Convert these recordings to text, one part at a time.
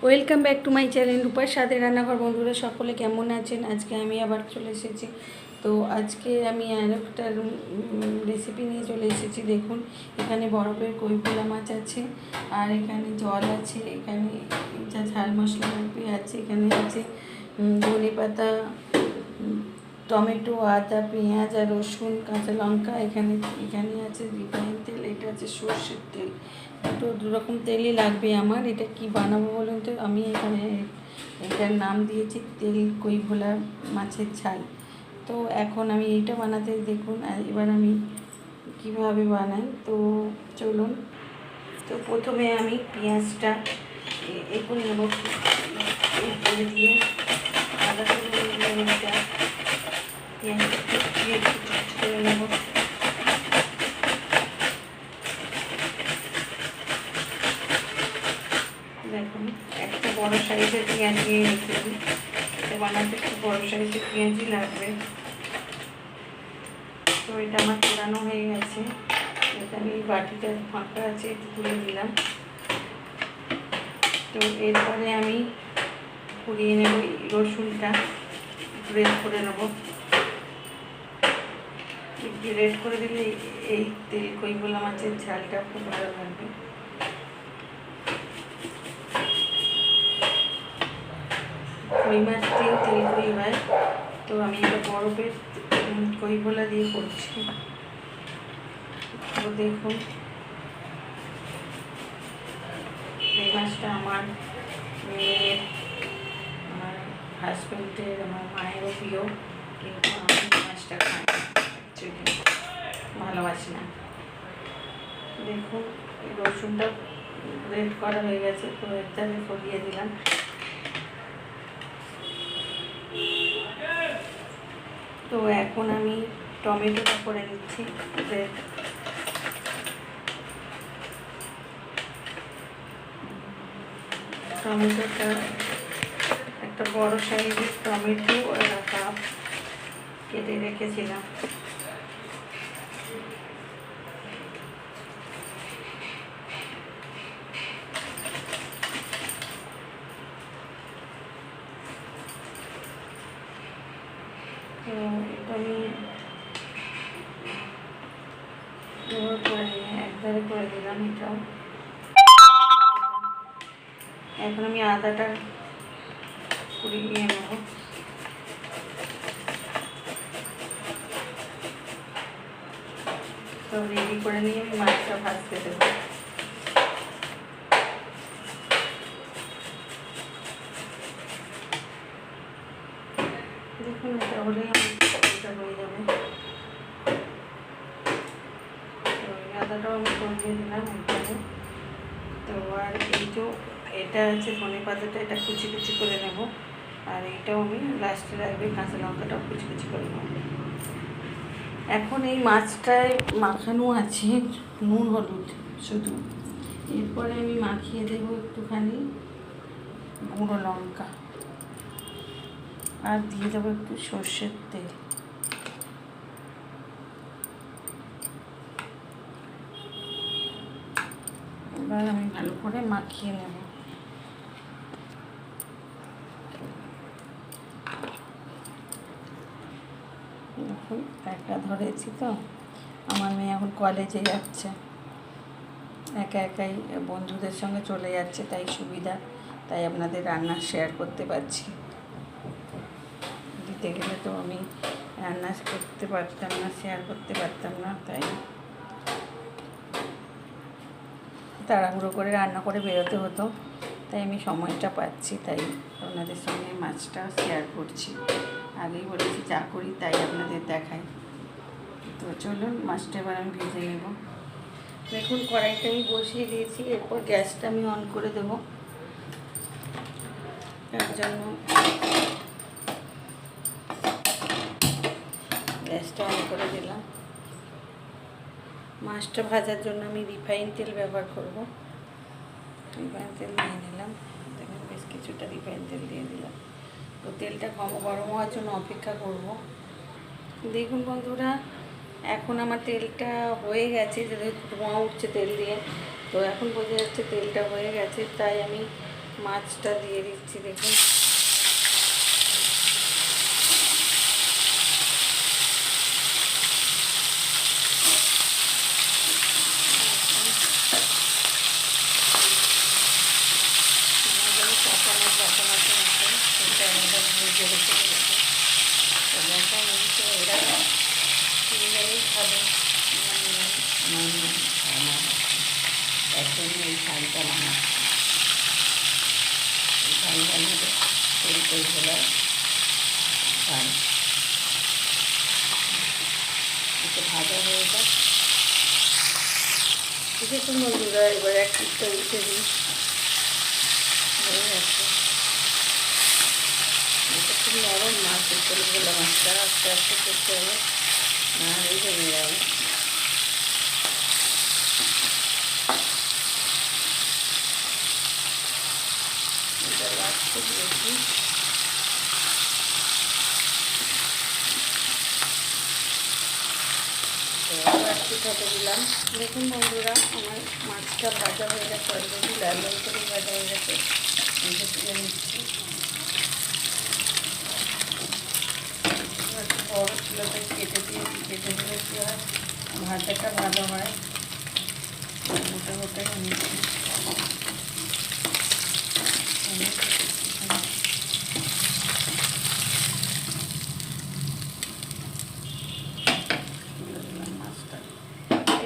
Welcome back to my channel রূপার সাথে রান্নাঘর। বন্ধুরা সকলে কেমন আছেন? আজকে আমি আবার চলে এসেছি। তো আজকে আমি আর একটা রেসিপি নিয়ে চলে এসেছি। দেখুন, এখানে বরফের কইপুলা মাছ আছে, আর এখানে জল আছে, এখানে যা ঝাল মশলা লাগবে আছে, এখানে আছে ধনে পাতা, টমেটো, আদা, পেঁয়াজ আর রসুন, কাঁচা লঙ্কা। এখানে আছে রিফাইন তেল, এটা আছে সর্ষের তেল। তো দুরকম তেলই লাগবে আমার। এটা কি বানাবো বলুন তো? আমি এখানে এটার নাম দিয়েছি তেল কই ভোলা মাছের ঝাল। তো এখন আমি এইটা বানাতে দেখুন, এবার আমি কিভাবে বানাই তো চলুন। তো প্রথমে আমি পেঁয়াজটা এখন নেব, করে দিয়ে আদা পেঁয়াজটা করে নেব। দেখুন, একটা বড়ো সাইজের পেঁয়াজ নিয়ে রেখেছি। এটা বানাতে একটু বড়ো সাইজের পেঁয়াজই লাগবে। তো এটা আমার পোড়ানো হয়ে গেছে। এটা আমি বাটিটা ফাঁকা আছে, একটু তুলে দিলাম। তো এরপরে আমি পুড়িয়ে নেব রসুনটা, গ্রেট করে নেব। গ্রেট করে দিলে এই তেল কই ভোলা মাছের ঝালটা খুব ভালো লাগবে। কই মাছ দিয়ে তেল কই হয়, তো আমি এটা বরফের কই ভোলা দিয়ে করছি। তো দেখুন, এই মাছটা আমার মেয়ের, আমার হাজব্যান্ডের, আমার মায়েরও প্রিয়, কিন্তু আমি মাছটা খাই না, অ্যাকচুয়ালি ভালোবাসি না। দেখুন, রসুনটা গ্রেট করা হয়ে গেছে, তো একটাকে সরিয়ে দিলাম। তো এখন আমি টমেটোটা করে নিচ্ছি গ্রেট। টমেটোটা একটা বড় সাইজের টমেটো কাপ কেটে রেখেছিলাম। তো এটা আমি করে নিয়ে একবারে করে দিলাম এটাও। এখন আমি আদাটা কুড়িয়ে নেব। সব রেডি করে নিয়ে আমি মাছটা ভাজতে দেবো। দেখুন, এটা হলেই এটা হয়ে যাবে। তো আদাটাও আমি সরিয়ে দিলাম একবারে। তো আর এই যে এটা আছে ধনে পাতাটা, এটা কুচি কুচি করে নেব। আর এইটাও আমি লাস্টে রাখবে, কাঁচা লঙ্কাটাও কুচি কুচি করে নেব। এখন এই মাছটায় মাখানো আছে নুন হলুদ শুধু। এরপরে আমি মাখিয়ে দেবো একটুখানি গুঁড়ো লঙ্কা, আর দিয়ে দেবো একটু সর্ষের তেল। এবার আমি ভালো করে মাখিয়ে নেব। দেখুন, একটা ধরেছি। তো আমার মেয়ে এখন কলেজে যাচ্ছে, একা একাই বন্ধুদের সঙ্গে চলে যাচ্ছে, তাই সুবিধা, তাই আপনাদের রান্না শেয়ার করতে পারছি। দিতে গেলে তো আমি রান্না করতে পারতাম না, শেয়ার করতে পারতাম না, তাই তাড়াহুড়ো করে রান্না করে বেরোতে হতো। তাই আমি সময়টা পাচ্ছি, তাই আপনাদের সঙ্গে মাছটা শেয়ার করছি। আগেই বলেছি যা করি তাই আপনাদের দেখাই। তো চলুন, মাছটা এবার আমি ভেজে নেব। দেখুন, কড়াইটা আমি বসিয়ে দিয়েছি। এরপর গ্যাসটা আমি অন করে দেব। তার জন্য গ্যাসটা অন করে দিলাম। মাছটা ভাজার জন্য আমি রিফাইন তেল ব্যবহার করব। রিফাইন তেল নিয়ে নিলাম। দেখুন, বেশ কিছুটা রিফাইন তেল দিয়ে দিলাম। তো তেলটা গরম হওয়ার জন্য অপেক্ষা করব। দেখুন বন্ধুরা, এখন আমার তেলটা হয়ে গেছে, যদি ধোঁয়া উঠছে তেল দিয়ে, তো এখন বোঝা যাচ্ছে তেলটা হয়ে গেছে। তাই আমি মাছটা দিয়ে দিচ্ছি। দেখুন এরা তিনজনেই খাবে। আমার একজনই এই শাড়িটা বানাচ্ছে, এই শাড়ি বানাবে তরি ভোলার শাড়ি। একটু ভাজা হয়ে যাক। দেখুন বন্ধুরা, এবার এক পিসটা উঠে দিই, হয়ে গেছে। এটা খুব নরম মাছ, এই তরি ভোলা মাছটা আস্তে আস্তে করতে হবে, না এই ভেঙে যাবে। এটা লাস্টে দিয়েছি। একটু দিলাম। দেখুন বন্ধুরা, আমার মাছটা ভাজা হয়ে গেছে, অলরেডি লাল লাল করে ভাজা হয়ে গেছে। তুলে নিচ্ছি। বড় চুলাতে কেটে দিয়েছি, কেটে দিলে কী হয়, ভাজাটা ভালো হয়। মোটা মোটা নিচ্ছি।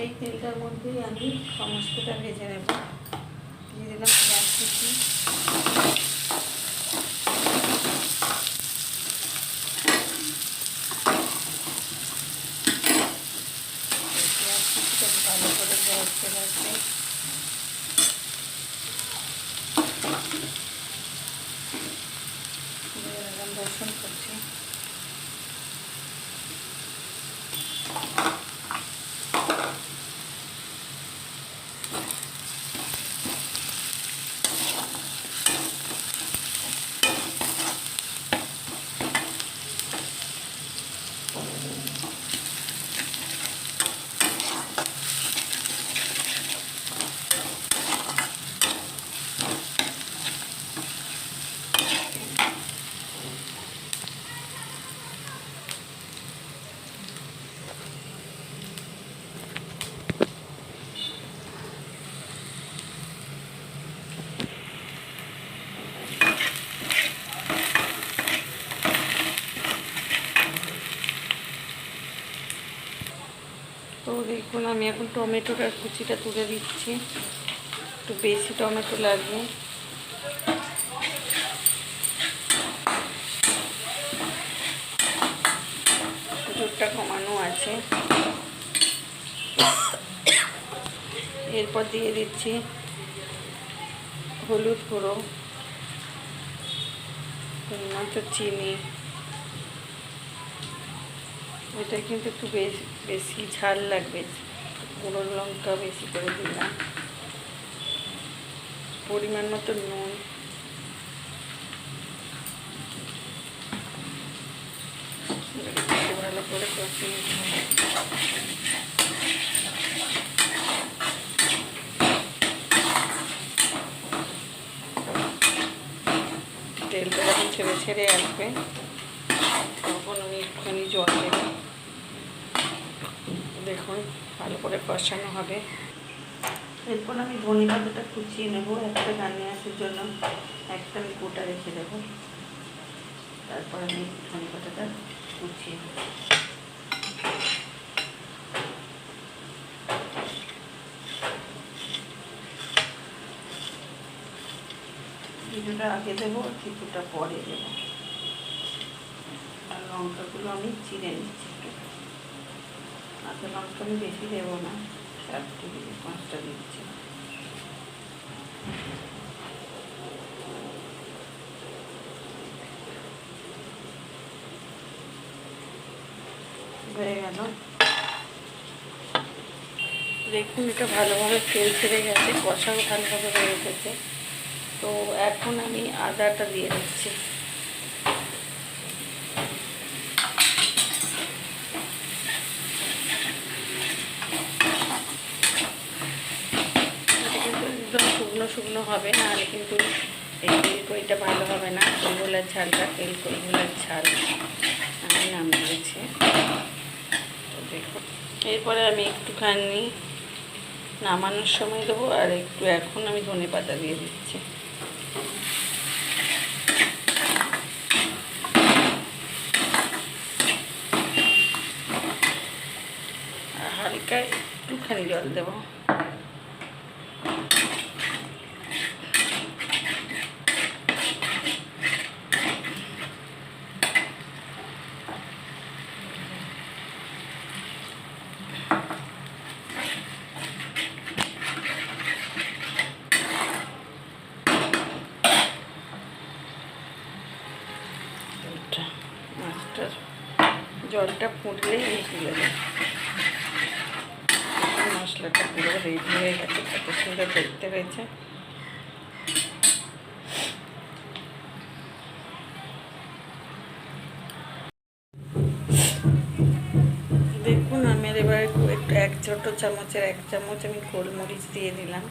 এই তেলটার মধ্যেই আমি সমস্তটা ভেজে নেব। দিয়ে দিলাম পেঁয়াজ কুচি, পেঁয়াজ কুচিটা ভালো করে ভাজতে ভাজতে দিয়ে দিলাম রসুন কুচি। তো দেখুন, আমি এখন টমেটোটার কুচিটা তুলে দিচ্ছি। একটু বেশি টমেটো লাগবে। ঝোলটা কমানো আছে। এরপর দিয়ে দিচ্ছি হলুদ গুঁড়ো, মতো চিনি। এটা কিন্তু একটু বেশি ঝাল লাগবে, গুঁড়ো লঙ্কা বেশি করে দিলাম, পরিমাণ মতো নুন, ভালো করে কষিয়ে নিতে হবে। তেলটা যখন ছেড়ে ছেড়ে আসবে তখন আমি একটুখানি জল দেব। দেখুন ভালো করে কষানো হবে। এরপর আমি ধনে পাতাটা কুচিয়ে নেবো, একটা গার্নিয়ারের জন্য একটা আমি গোটা রেখে দেবো। তারপর আমি ধনে পাতাটা কুচিয়ে নেব। কিছুটা আগে দেবো, কিছুটা পরে দেবো। আর লঙ্কাগুলো আমি চিড়ে নিচ্ছি একটু। কাঁচা লঙ্কা আমি বেশি দেবো না, 4 থেকে 5টা দিচ্ছি। হয়ে গেল। দেখুন এটা ভালোভাবে তেল ছেড়ে গেছে, কষাও ভালোভাবে হয়ে গেছে। তো এখন আমি আদাটা দিয়ে দিচ্ছি। এটা কিন্তু একদম শুকনো শুকনো হবে, নাহলে কিন্তু এই তেলকইটা ভালো হবে না, কইগুলার ঝালটা তেলকইগুলার ঝাল আমি নাম দিয়েছি। তো দেখুন, এরপরে আমি একটুখানি নামানোর সময় দেবো, আর একটু এখন আমি ধনেপাতা দিয়ে দিচ্ছি। আর হালকা একটুখানি জল দেবো। মাছটার জলটা ফুটলেই আমি তুলে দেব। মশলাটা পুরো রেডি হয়ে গেছে, কত সুন্দর দেখতে হয়েছে। দেখুন, আমি এবার একটু 1 ছোট চামচের 1 চামচ আমি গোলমরিচ দিয়ে দিলাম।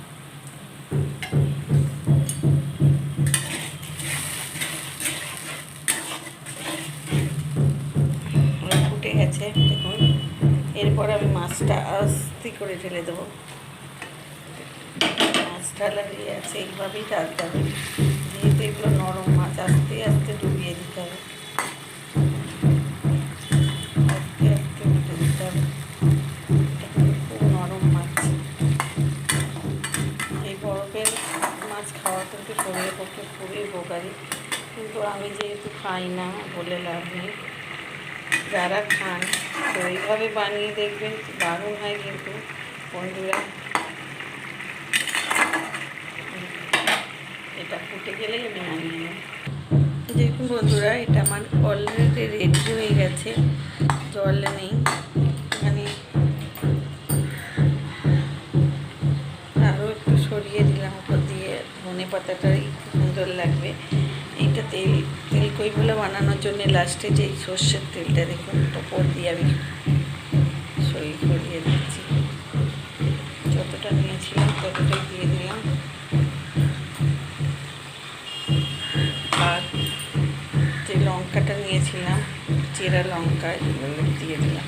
ফুটে গেছে দেখুন। এরপর আমি মাছটা আস্তে করে ঢেলে দেবো। মাছটা লাগিয়ে আছে, এইভাবেই ডালতে হবে, যেহেতু এগুলো নরম মাছ, আস্তে আস্তে ডুবিয়ে দিতে হবে, আস্তে আস্তে উঠে দিতে হবে। খুব নরম মাছ। এই বরফের মাছ খাওয়া কিন্তু শরীরের পক্ষে খুবই উপকারী, কিন্তু আমি যেহেতু খাই না বলে লাভ নেই। যারা খান তো এইভাবে বানিয়ে দেখবেন, দারুণ হয় কিন্তু বন্ধুরা। এটা ফুটে গেলেই আমি নামিয়ে নেব। দেখুন বন্ধুরা, এটা আমার অলরেডি রেডি হয়ে গেছে, জল নেই এখানে। আরও একটু সরিয়ে দিলাম উপর দিয়ে, ধনে পাতাটাই সুন্দর লাগবে। এইটা তেলকইগুলো বানানোর জন্য লাস্টে যে সর্ষের তেলটা দেখুন উপর দিয়ে আমি ছড়িয়ে দিচ্ছি। যতটা নিয়েছিলাম ততটাই দিয়ে দিলাম, আর যে লঙ্কাটা নিয়েছিলাম চেরা লঙ্কা এগুলো দিয়ে দিলাম।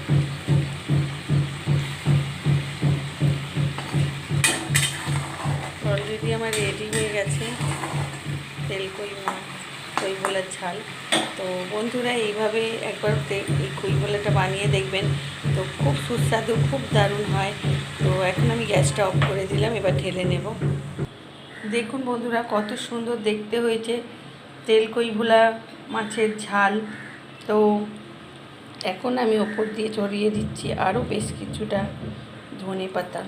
অলরেডি আমার রেডি হয়ে গেছে কইভোলার ঝাল। তো বন্ধুরা, এইভাবে একবার এই কইভোলাটা বানিয়ে দেখবেন, তো খুব সুস্বাদু, খুব দারুণ হয়। তো এখন আমি গ্যাসটা অফ করে দিলাম, এবার ঢেলে নেব। দেখুন বন্ধুরা, কত সুন্দর দেখতে হয়েছে তেলকইভোলা মাছের ঝাল। তো এখন আমি ওপর দিয়ে ছড়িয়ে দিচ্ছি আরও বেশ কিছুটা ধনে পাতা।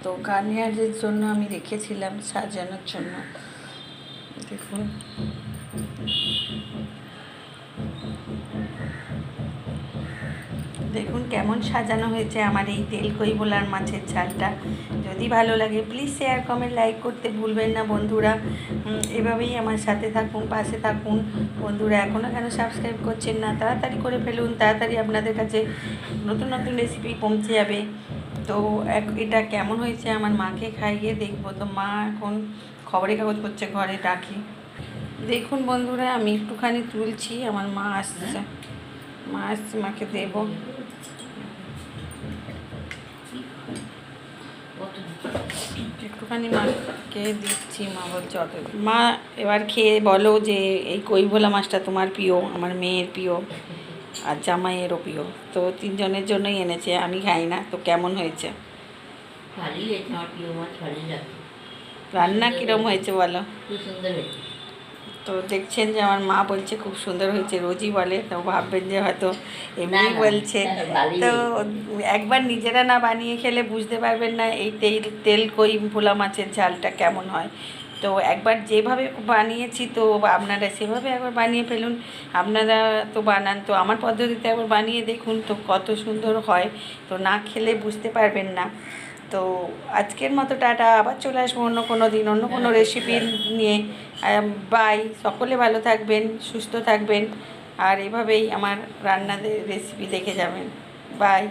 তো গার্নিয়ারের জন্য আমি রেখেছিলাম সাজানোর জন্য। দেখুন, দেখুন কেমন সাজানো হয়েছে আমার এই তেলকইভোলার মাছের ঝালটা। যদি ভালো লাগে প্লিজ শেয়ার, কমেন্ট, লাইক করতে ভুলবেন না বন্ধুরা। এভাবেই আমার সাথে থাকুন, পাশে থাকুন বন্ধুরা। এখনও কেন সাবস্ক্রাইব করছেন না, তাড়াতাড়ি করে ফেলুন, তাড়াতাড়ি আপনাদের কাছে নতুন নতুন রেসিপি পৌঁছে যাবে। তো এটা কেমন হয়েছে আমার মাকে খাইয়ে দেখবো। তো মা এখন খবরের কাগজ পড়ছে, ঘরে ডাকি। দেখুন বন্ধুরা, আমি একটুখানি তুলছি, আমার মা আসছে, মাকে দেব। একটুখানি মাকে দিচ্ছি। মা বলছে অত। মা এবার খেয়ে বলো যে এই কইভোলা মাছটা তোমার প্রিয়, আমার মেয়ের প্রিয়, আর জামাইয়েরও প্রিয়। তো 3 জনের জন্যই এনেছে, আমি খাই না। তো কেমন হয়েছে? রান্না কীরকম হয়েছে বলো? তো দেখছেন যে আমার মা বলছে খুব সুন্দর হয়েছে, রোজই বলে। তো ভাববেন যে হয়তো এমনি বলছে। তো একবার নিজেরা না বানিয়ে খেলে বুঝতে পারবেন না এই তেলকইভোলা মাছের ঝালটা কেমন হয়। তো একবার যেভাবে বানিয়েছি, তো আপনারা সেভাবে একবার বানিয়ে ফেলুন। আপনারা তো বানান, তো আমার পদ্ধতিতে একবার বানিয়ে দেখুন, তো কত সুন্দর হয়। তো না খেলে বুঝতে পারবেন না। তো আজকের মতো টাটা, আবার চলে আসবো অন্য কোনো দিন অন্য কোনো রেসিপি নিয়ে। বাই। সকলে ভালো থাকবেন, সুস্থ থাকবেন, আর এভাবেই আমার রান্নাদের রেসিপি দেখে যাবেন। বাই।